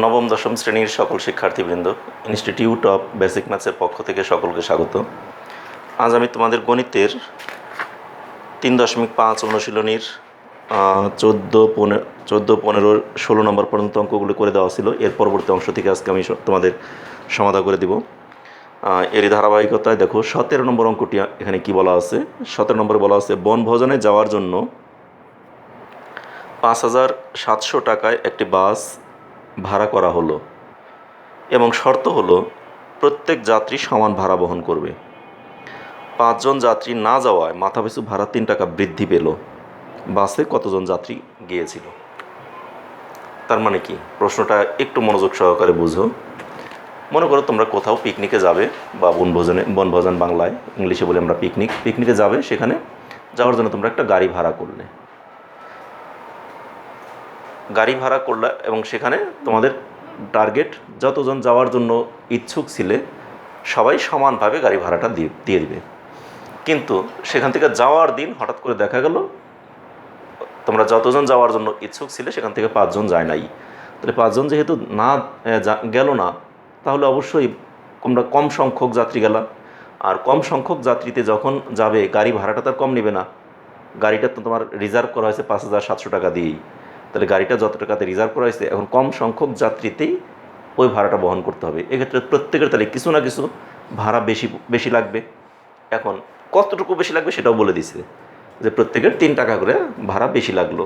নবম দশম শ্রেণীর সকল শিক্ষার্থীবৃন্দ, ইনস্টিটিউট অফ বেসিক ম্যাথসের পক্ষ থেকে সকলকে স্বাগত। আজ আমি তোমাদের গণিতের 3.5 অনুশীলনীর 14, 15, 16 নম্বর পর্যন্ত অঙ্কগুলো করে দেওয়া ছিল। এর পরবর্তী অংশ থেকে আজকে আমি তোমাদের সমাধান করে দিব। এরই ধারাবাহিকতায় দেখো 17 নম্বর অঙ্কটি এখানে কি বলা আছে। 17 নম্বরে বলা আছে, বনভোজনে যাওয়ার জন্য 5,700 টাকায় একটি বাস ভাড়া করা হলো এবং শর্ত হলো প্রত্যেক যাত্রী সমান ভাড়া বহন করবে। 5 জন যাত্রী না যাওয়ায় মাথাপিছু ভাড়া 3 টাকা বৃদ্ধি পেল। বাসে কতজন যাত্রী গিয়েছিল? তার মানে কি, প্রশ্নটা একটু মনোযোগ সহকারে বুঝো। মনে করো তোমরা কোথাও পিকনিকে যাবে, বা বনভোজন বাংলায়, ইংলিশে বলে আমরা পিকনিকে যাবে। সেখানে যাওয়ার জন্য তোমরা একটা গাড়ি ভাড়া করলে এবং সেখানে তোমাদের টার্গেট, যতজন যাওয়ার জন্য ইচ্ছুক ছিলে সবাই সমানভাবে গাড়ি ভাড়াটা দিয়ে দিবে। কিন্তু সেখান থেকে যাওয়ার দিন হঠাৎ করে দেখা গেল তোমরা যতজন যাওয়ার জন্য ইচ্ছুক ছিলে সেখান থেকে 5 জন যায় নাই। তাহলে 5 জন যেহেতু গেল না, তাহলে অবশ্যই তোমরা কম সংখ্যক যাত্রী গেলা। আর কম সংখ্যক যাত্রীতে যখন যাবে, গাড়ি ভাড়াটা তার কম নেবে না। গাড়িটা তো তোমার রিজার্ভ করা হয়েছে 5,700 টাকা দিয়েই। তাহলে গাড়িটা যত টাকাতে রিজার্ভ করা হয়েছে, এখন কম সংখ্যক যাত্রীতেই ওই ভাড়াটা বহন করতে হবে। এক্ষেত্রে প্রত্যেকের তাহলে কিছু না কিছু ভাড়া বেশি লাগবে। এখন কতটুকু বেশি লাগবে সেটাও বলে দিছে, যে প্রত্যেকের 3 টাকা করে ভাড়া বেশি লাগলো।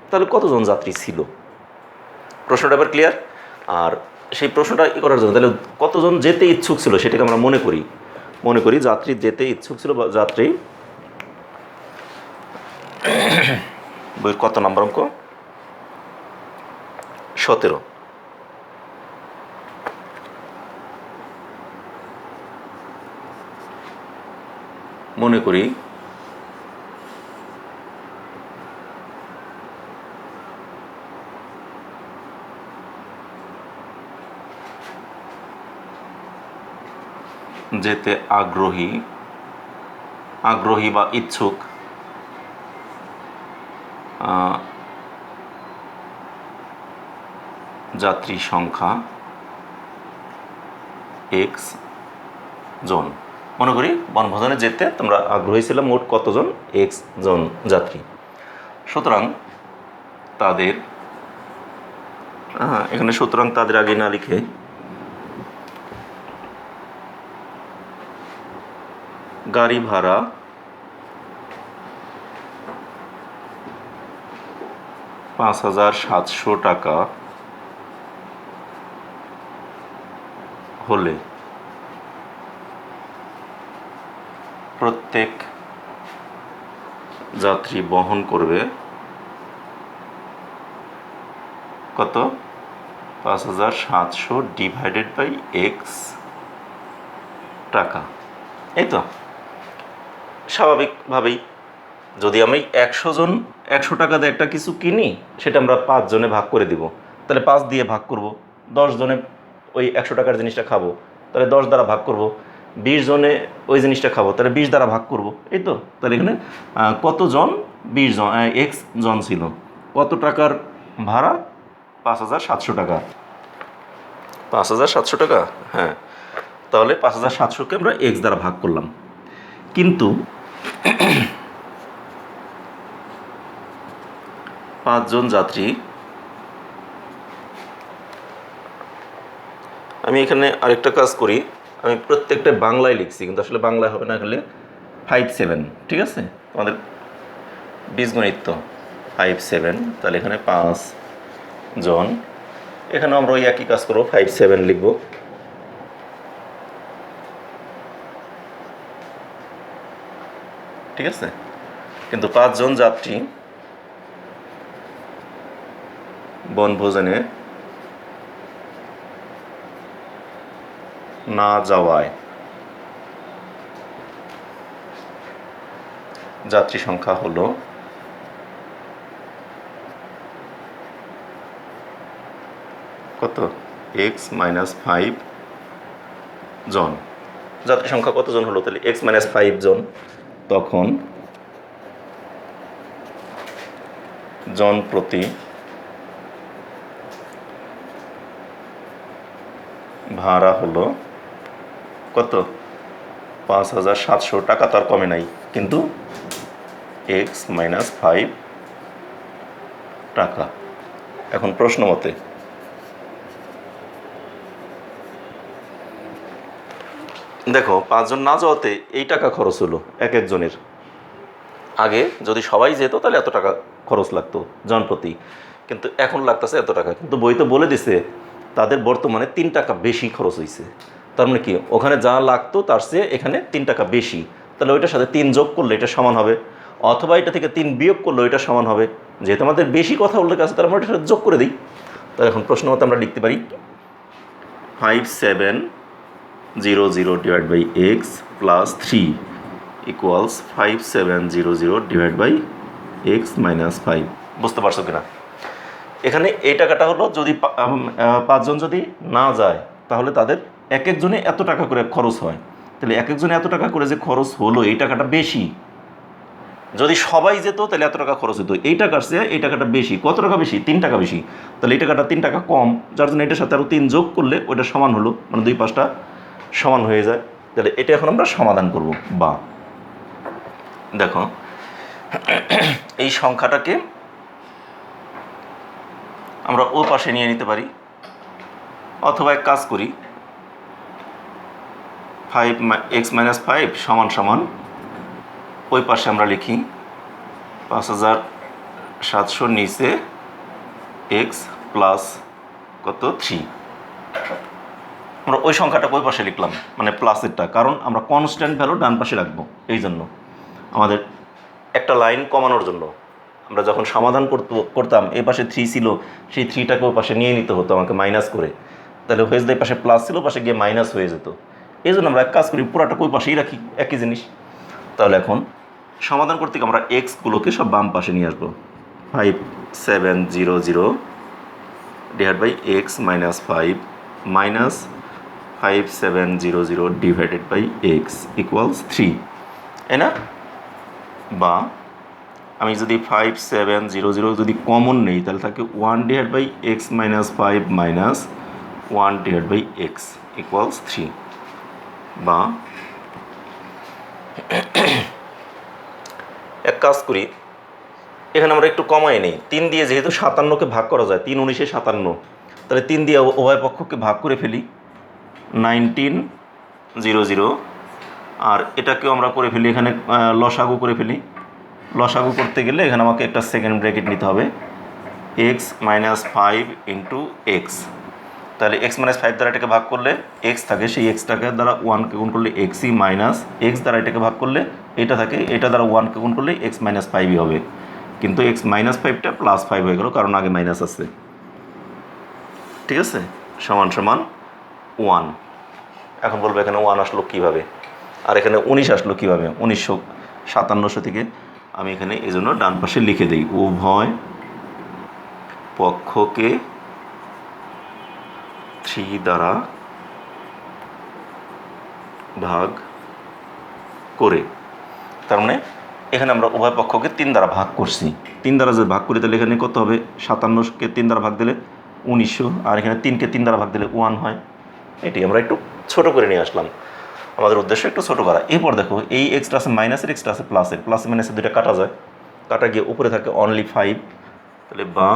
তাহলে কতজন যাত্রী ছিল? প্রশ্নটা এবার ক্লিয়ার? আর সেই প্রশ্নটা করার জন্য তাহলে কতজন যেতে ইচ্ছুক ছিল সেটাকে আমরা মনে করি যাত্রী যেতে ইচ্ছুক ছিল, বা যাত্রী বইয়ের কত নম্বর অঙ্ক? 17। মনে করি যেতে আগ্রহী বা ইচ্ছুক যাত্রী সংখ্যা x জন। মনে করি বনভোজনে যেতে তোমরা আগ্রহী ছিল মোট কতজন? x জন যাত্রী। সুতরাং তাদের আগে না লিখে গাড়ি ভাড়া 5,700 টাকা হলে প্রত্যেক যাত্রী বহন করবে কত? 5,700 ডিভাইডেড বাই x টাকা। এই তো স্বাভাবিকভাবেই যদি আমি 100 টাকা দিয়ে একটা কিছু কিনি, সেটা আমরা 5 জনে ভাগ করে দিব। তাহলে 5 দিয়ে ভাগ করব। 10 জনে ওই 100 টাকার জিনিসটা খাবো, তাহলে 10 দ্বারা ভাগ করব। 20 জনে ওই জিনিসটা খাবো, তাহলে 20 দ্বারা ভাগ করব। এই তো, তাহলে এখানে কতজন? 20 জন, x জন ছিল। কত টাকার ভাড়া? 5,700 টাকা। 5,700 টাকা, হ্যাঁ। তাহলে 5,700কে আমরা x দ্বারা ভাগ করলাম। কিন্তু 5 জন যাত্রী, আমি এখানে আরেকটা কাজ করি, আমি প্রত্যেকটা বাংলায় লিখছি, কিন্তু আসলে বাংলায় হবে না, হলে 5-7, ঠিক আছে? আমাদের বীজগণিত তো 5-7, তাহলে এখানে 5 জন। এখানে আমরা ওই একই কাজ করবো, 5-7 লিখব। ঠিক আছে? কিন্তু 5 জন যাত্রী বনভোজনে না যাওয়ায় যাত্রী সংখ্যা হলো কত? x - 5 জন। যাত্রী সংখ্যা কতজন হলো? তাহলে x - 5 জন। তখন জন প্রতি ভাড়া হলো কত? 5,700 টাকা। তো আর কমে নাই, কিন্তু x-5 টাকা। এখন প্রশ্ন মতে দেখো, 5 জন না যাওয়াতে এই টাকা খরচ হলো এক একজনের। আগে যদি সবাই যেত তাহলে এত টাকা খরচ লাগতো জন প্রতি, কিন্তু এখন লাগতেছে এত টাকা। কিন্তু বইতে বলে দিছে তাদের বর্তমানে 3 টাকা বেশি খরচ হয়েছে। তার মানে কি, ওখানে যা লাগতো তার চেয়ে এখানে 3 টাকা বেশি। তাহলে ওইটার সাথে 3 যোগ করলে এটা সমান হবে, অথবা এটা থেকে 3 বিয়োগ করলে এটা সমান হবে। যেহেতু আমাদের বেশি কথা উল্লেখ আছে, তার আমরা এটার সাথে যোগ করে দিই। তাহলে এখন প্রশ্ন মতো আমরা লিখতে পারি 5700 divide by X plus 3 equals 5700 divide by X minus 5। বুঝতে পারছো কিনা? এখানে এই টাকাটা হলো, যদি 5 জন যদি না যায় তাহলে তাদের এক একজনে এত টাকা করে খরচ হয়। তাহলে এক একজনে এত টাকা করে যে খরচ হলো, এই টাকাটা বেশি। যদি সবাই যেত তাহলে এত টাকা খরচ হতো। এই টাকার চেয়ে এই টাকাটা বেশি। কত টাকা বেশি? 3 টাকা বেশি। তাহলে এই টাকাটা 3 টাকা কম, যার জন্য এটার সাথে আরও 3 যোগ করলে ওটা সমান হলো, মানে 2 5টা সমান হয়ে যায়। তাহলে এটা এখন আমরা সমাধান করব। বা দেখো, এই সংখ্যাটাকে আমরা ও পাশে নিয়ে নিতে পারি, অথবা এক কাজ করি, 5x-5 সমান সমান ওই পাশে আমরা লিখি 5700 নিচে এক্স প্লাস কত 3। আমরা ওই সংখ্যাটাকে ওই পাশে লিখলাম, মানে প্লাসেরটা, কারণ আমরা কনস্ট্যান্ট ভ্যালু ডান পাশে রাখবো। এই জন্য আমাদের একটা লাইন কমানোর জন্য আমরা যখন সমাধান করতাম, এই পাশে 3 ছিল, সেই 3টাকে ওই পাশে নিয়ে নিতে হতো আমাকে মাইনাস করে। তাহলে হয়ে যেত এই পাশে প্লাস ছিল, পাশে গিয়ে মাইনাস হয়ে যেত। এই জন্য আমরা এক কাজ করি, পুরাটা ওই পাশেই রাখি, একই জিনিস। তাহলে এখন সমাধান করতে আমরা এক্সগুলোকে সব বাম পাশে নিয়ে আসবো। 5700 divide by X minus 5 minus 5700 divided by X equals 3, তাই না? বা আমি যদি 5700 যদি কমন নেই, তাহলে থাকে 1 divide by X minus 5 minus 1 divide by X equals 3। বা এক কাজ করি, এখানে আমরা একটু কমাই নেই। 3 দিয়ে যেহেতু 57কে ভাগ করা যায়, 3 19 57, তাহলে 3 দিয়ে উভয় পক্ষকে ভাগ করে ফেলি, 1900। আর এটাকেও আমরা করে ফেলি, এখানে লসাগু করে ফেলি। লসাগু করতে গেলে এখানে আমাকে একটা সেকেন্ড ব্র্যাকেট নিতে হবে, এক্স মাইনাস 5 ইন্টু এক্স। তাহলে এক্স মাইনাস 5 দ্বারা এটাকে ভাগ করলে এক্স থাকে, সেই এক্সটাকে দ্বারা 1কে গুণ করলে এক্সই মাইনাস এক্স দ্বারা এটাকে ভাগ করলে এটা থাকে, এটা দ্বারা 1কে গুণ করলে এক্স মাইনাস 5ই হবে। কিন্তু এক্স মাইনাস 5টা প্লাস 5 হয়ে গেল, কারণ আগে মাইনাস আছে। ঠিক আছে, সমান সমান 1। এখন বলবো এখানে 1 আসলো কীভাবে, আর এখানে 19 আসলো কীভাবে? 1957 থেকে আমি এখানে এই জন্য ডান পাশে লিখে দিই, উভয় পক্ষকে 3 দ্বারা ভাগ করে। তার মানে এখানে আমরা উভয় পক্ষকে 3 দ্বারা ভাগ করছি। 3 দ্বারা যদি ভাগ করি তাহলে এখানে কত হবে? 57কে 3 দ্বারা ভাগ দিলে 1900, আর এখানে 3কে 3 দ্বারা ভাগ দিলে 1 হয়। এটি আমরা একটু ছোট করে নিয়ে আসলাম, আমাদের উদ্দেশ্য একটু ছোটো করা। এরপর দেখো, এই এক্সট্রা আছে মাইনাসের, এক্সট্রা আছে প্লাসের, প্লাস মাইনাসের দুইটা কাটা যায়, কাটা গিয়ে উপরে থাকে অনলি 5। তাহলে বা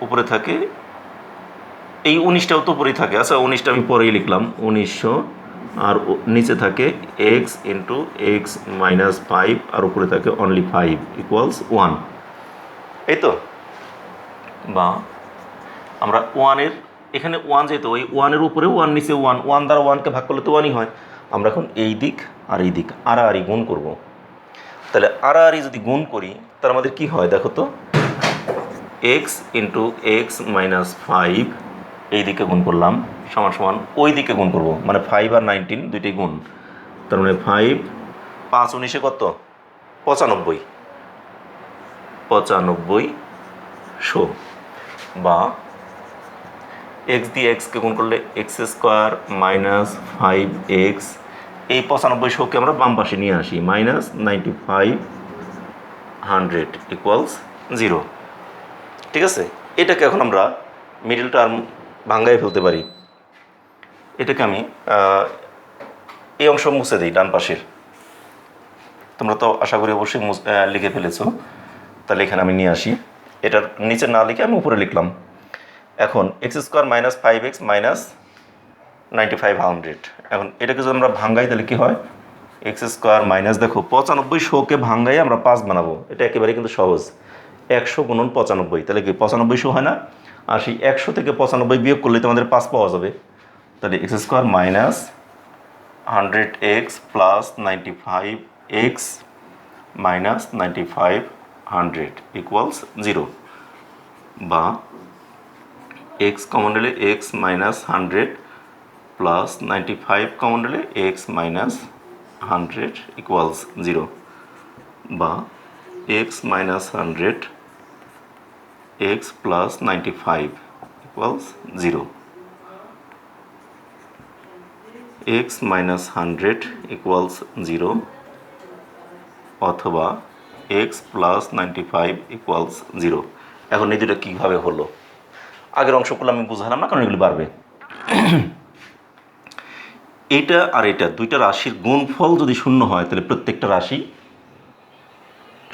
উপরে থাকে এই 19টাও তো উপরেই থাকে। আচ্ছা, 19টা আমি পরেই লিখলাম 1900, আর নিচে থাকে এক্স ইন্টু এক্স মাইনাস 5, আর উপরে থাকে অনলি 5 ইকুয়ালস 1। এই তো। বা আমরা 1-এর এখানে 1 যেহেতু, ওই 1-এর উপরে 1 নিচে 1, 1 দ্বারা 1কে ভাগ করলে তো 1ই হয়। আমরা এখন এই দিক আর এই দিক আড়াআড়ি গুণ করব। তাহলে আড়াআড়ি যদি গুণ করি তার আমাদের কি হয় দেখো তো, এক্স ইন্টু এক্স মাইনাস 5 এই দিকে গুণ করলাম সমান সমান ওই দিকে গুণ করব, মানে 5 আর 19 দুইটাই গুণ। তার মানে 5 5 19 কত? 95, 9500। বা এক্স দিয়ে এক্সকে গুণ করলে এক্স স্কোয়ার মাইনাস 5x, এই 9500কে আমরা বাম পাশে নিয়ে আসি, মাইনাস 9500 ইকুয়ালস 0। ঠিক আছে, এটাকে এখন আমরা মিডল টার্ম ভাঙ্গায় ফেলতে পারি। এটাকে আমি এই অংশ মুছে দিই ডান পাশের। তোমরা তো আশা করি অবশ্যই লিখে ফেলেছো। তাহলে এখানে আমি নিয়ে আসি, এটার নিচে না লিখে আমি উপরে লিখলাম। এখন x square minus 5x minus 9500। এখন এটাকে যদি আমরা ভাঙ্গাই তাহলে কী হয়, এক্স স্কোয়ার মাইনাস, দেখো 9500কে ভাঙ্গাই আমরা 5 বানাবো, এটা একেবারে কিন্তু সহজ। 100 গুণন 95, তাহলে কি 9500 হয় না? আর সেই 100 থেকে 95 বিয়োগ করলে তোমাদের 5 পাওয়া যাবে। তাহলে x square minus 100x plus 95x minus 9500 equals 0, বা x কমন নিলে x মাইনাস 100 প্লাস 95 কমন নিলে x মাইনাস 100 ইকুয়ালস 0, বা x minus 100 x plus 95 equals 0, x minus 100 equals 0, অথবা x প্লাস 95 ইকুয়ালস 0। এখন এই দুটো কীভাবে হলো, আগের অংশগুলো আমি বুঝালাম না, কারণ এগুলি বাড়বে। এইটা আর এটা দুইটা রাশির গুণফল যদি শূন্য হয় তাহলে প্রত্যেকটা রাশি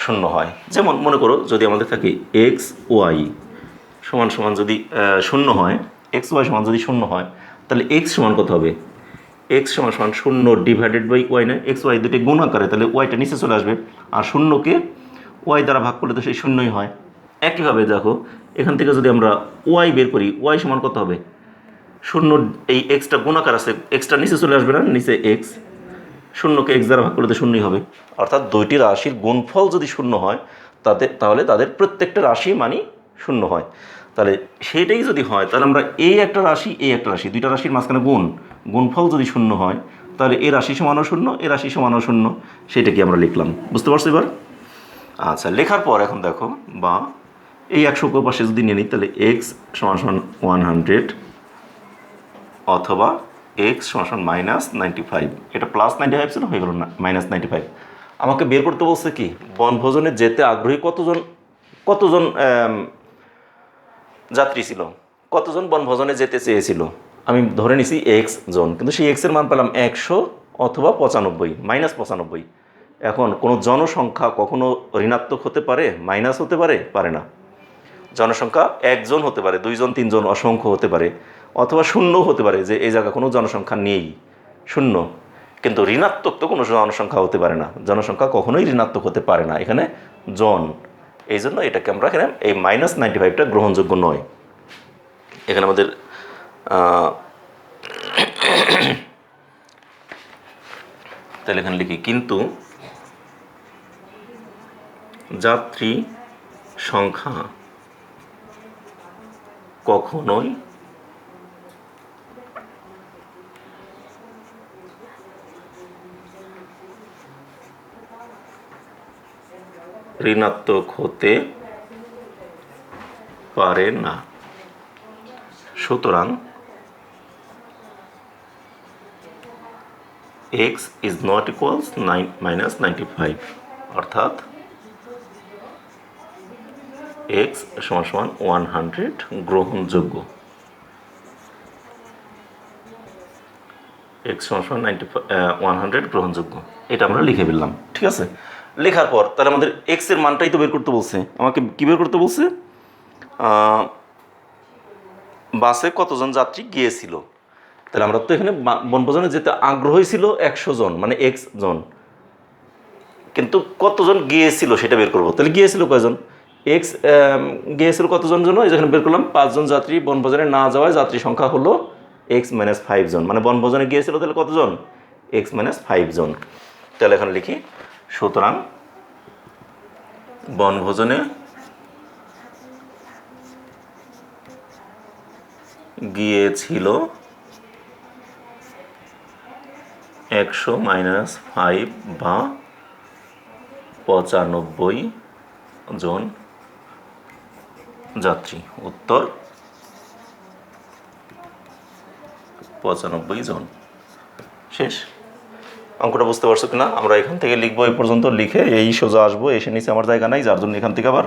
শূন্য হয়। যেমন মনে করো যদি আমাদের থাকে এক্স ওয়াই সমান সমান যদি শূন্য হয়, এক্স ওয়াই সমান যদি শূন্য হয়, তাহলে এক্স সমান কত হবে? এক্স সমান সমান 0 ডিভাইডেড বাই ওয়াই না, এক্স ওয়াই দুটি গুণ আকারে, তাহলে ওয়াইটা নিচে চলে আসবে, আর শূন্যকে ওয়াই দ্বারা ভাগ করলে তো সেই শূন্যই হয়। একইভাবে দেখো এখান থেকে যদি আমরা ওয়াই বের করি, ওয়াই সমান কত হবে? 0, এই এক্সটা গুণাকার আছে, এক্সটা নিচে চলে আসবে না, নিচে এক্স, শূন্যকে এক্স দ্বারা ভাগ করলে তো শূন্যই হবে। অর্থাৎ দুইটি রাশির গুণফল যদি শূন্য হয় তাহলে তাদের প্রত্যেকটা রাশি মানই শূন্য হয়। তাহলে সেইটাই যদি হয় তাহলে আমরা এই একটা রাশি দুইটা রাশির মাঝখানে গুণফল যদি শূন্য হয় তাহলে এই রাশি সমানও শূন্য, এই রাশি সমানও শূন্য, সেটা কি আমরা লিখলাম। বুঝতে পারছো এবার? আচ্ছা, লেখার পর এখন দেখো, বা এই 100 পাশে যদি নিয়ে নিই তাহলে এক্স সমান সমান 100 অথবা এক্স সমান সমান মাইনাস 95, এটা প্লাস 95 ছিল, হয়ে গেল না মাইনাস 95। আমাকে বের করতে বলছে কি, বনভোজনে যেতে আগ্রহী কতজন যাত্রী ছিল, কতজন বনভোজনে যেতে চেয়েছিল। আমি ধরে নিছি এক্স জন, কিন্তু সেই এক্সের মান পেলাম 100 অথবা 95 মাইনাস 95। এখন কোনো জনসংখ্যা কখনো ঋণাত্মক হতে পারে, মাইনাস হতে পারে না। জনসংখ্যা একজন হতে পারে, 2 জন 3 জন, অসংখ্য হতে পারে, অথবা শূন্যও হতে পারে, যে এই জায়গায় কোনো জনসংখ্যা নেই, শূন্য। কিন্তু ঋণাত্মক তো কোনো জনসংখ্যা হতে পারে না, জনসংখ্যা কখনোই ঋণাত্মক হতে পারে না, এখানে জন। এই জন্য এটাকে আমরা এখানে এই মাইনাস 95টা গ্রহণযোগ্য নয়। এখানে আমাদের তাহলে এখানে লিখি, কিন্তু যাত্রী সংখ্যা কখনোই ঋণাত্মক হতে পারে না। সুতরাং x is not equals minus 95, অর্থাৎ x সমান সমান 100 গ্রহণযোগ্য। x সমান সমান 100 গ্রহণযোগ্য, এটা আমরা লিখে ফেললাম। ঠিক আছে, লেখার পর তাহলে আমাদের x এর মানটাই তো বের করতে বলছে। আমাকে কী বের করতে বলছে? বাসে কতজন যাত্রী গিয়েছিল। তাহলে আমরা তো এখানে বনভোজনে যেতে আগ্রহী ছিল 100 জন, মানে এক্স জন, কিন্তু কতজন গিয়েছিল সেটা বের করবো। তাহলে গিয়েছিল কয়জন? এক্স গিয়েছিল কতজন জন্য, এই যেখানে বের করলাম 5 জন যাত্রী বনভোজনে না যাওয়ায় যাত্রী সংখ্যা হলো x মাইনাস 5 জন, মানে বনভোজনে গিয়েছিল তাহলে কতজন? x মাইনাস 5 জন। তাহলে এখানে লিখি, সুতরাং বনভোজনে গিয়েছিল 100 মাইনাস 5 বা 95 জন যাত্রী। উত্তর 95 জন। শেষ। অঙ্কটা বুঝতে পারছো কিনা? আমরা এখান থেকে লিখবো, এই পর্যন্ত লিখে এই সোজা আসবো, এসে নিচে আমার জায়গা নাই, যার জন্য এখান থেকে আবার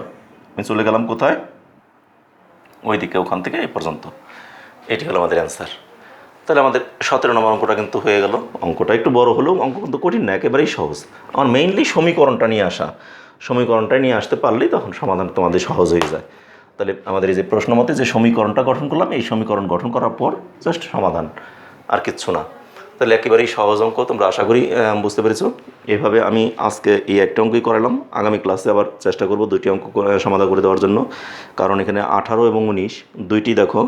আমি চলে গেলাম কোথায়, ওইদিকে, ওখান থেকে এই পর্যন্ত। এটি হলো আমাদের অ্যান্সার। তাহলে আমাদের 17 নম্বর অঙ্কটা কিন্তু হয়ে গেল। অঙ্কটা একটু বড় হলেও অঙ্ক কিন্তু কঠিন না, একেবারেই সহজ। আমার মেইনলি সমীকরণটা নিয়ে আসা, সমীকরণটা নিয়ে আসতে পারলেই তখন সমাধান তোমাদের সহজ হয়ে যায়। তাহলে আমাদের এই যে প্রশ্ন মতে যে সমীকরণটা গঠন করলাম, এই সমীকরণ গঠন করার পর জাস্ট সমাধান, আর কিচ্ছু না। তাহলে একেবারেই সহজ অঙ্ক, তোমরা আশা করি বুঝতে পেরেছো। এভাবে আমি আজকে এই একটা অঙ্কই করালাম, আগামী ক্লাসে আবার চেষ্টা করব 2টি অঙ্ক সমাধান করে দেওয়ার জন্য। কারণ এখানে 18 এবং 19 দুইটি দেখো,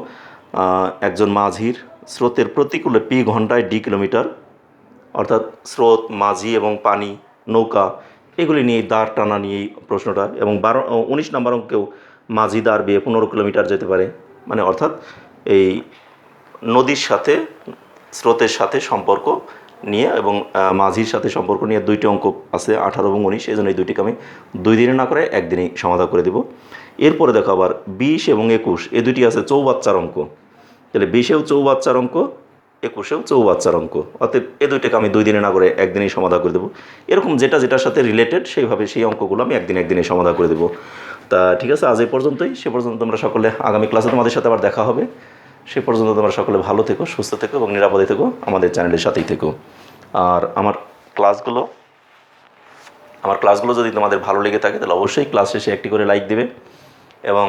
একজন মাঝির স্রোতের প্রতিকূলে পি ঘন্টায় ডি কিলোমিটার, অর্থাৎ স্রোত, মাঝি এবং পানি, নৌকা, এগুলি নিয়ে দাঁড় টানা নিয়ে এই প্রশ্নটা। এবং 19 নম্বর অঙ্কেও মাঝি দাঁড় বেয়ে 15 কিলোমিটার যেতে পারে, মানে অর্থাৎ এই নদীর সাথে স্রোতের সাথে সম্পর্ক নিয়ে এবং মাঝির সাথে সম্পর্ক নিয়ে 2টি অঙ্ক আছে 18 এবং 19। এই জন্য এই দুইটিকে আমি 2 দিনে না করে একদিনেই সমাধান করে দেব। এরপরে দেখো আবার 20 এবং 21 এই দুইটি আছে চৌবাচ্চার অঙ্ক। তাহলে 20এও চৌবাচ্চার অঙ্ক, 21এও চৌবাচ্চার অঙ্ক, অতএব এই দুইটাকে আমি 2 দিনে না করে একদিনেই সমাধান করে দেবো। এরকম যেটা যেটার সাথে রিলেটেড সেইভাবে সেই অঙ্কগুলো আমি একদিনে সমাধান করে দেবো। তা ঠিক আছে, আজ এই পর্যন্তই। সে পর্যন্ত তোমরা সকলে, আগামী ক্লাসে তোমাদের সাথে আবার দেখা হবে। সে পর্যন্ত তোমরা সকলে ভালো থেকো, সুস্থ থেকো এবং নিরাপদে থেকো, আমাদের চ্যানেলের সাথেই থেকো। আর আমার ক্লাসগুলো যদি তোমাদের ভালো লেগে থাকে তাহলে অবশ্যই ক্লাস শেষে একটি করে লাইক দেবে। এবং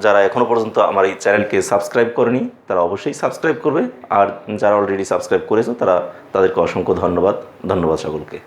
যারা এখনও পর্যন্ত আমার এই চ্যানেলকে সাবস্ক্রাইব করেনি তারা অবশ্যই সাবস্ক্রাইব করবে। আর যারা অলরেডি সাবস্ক্রাইব করেছো তাদেরকে অসংখ্য ধন্যবাদ সকলকে।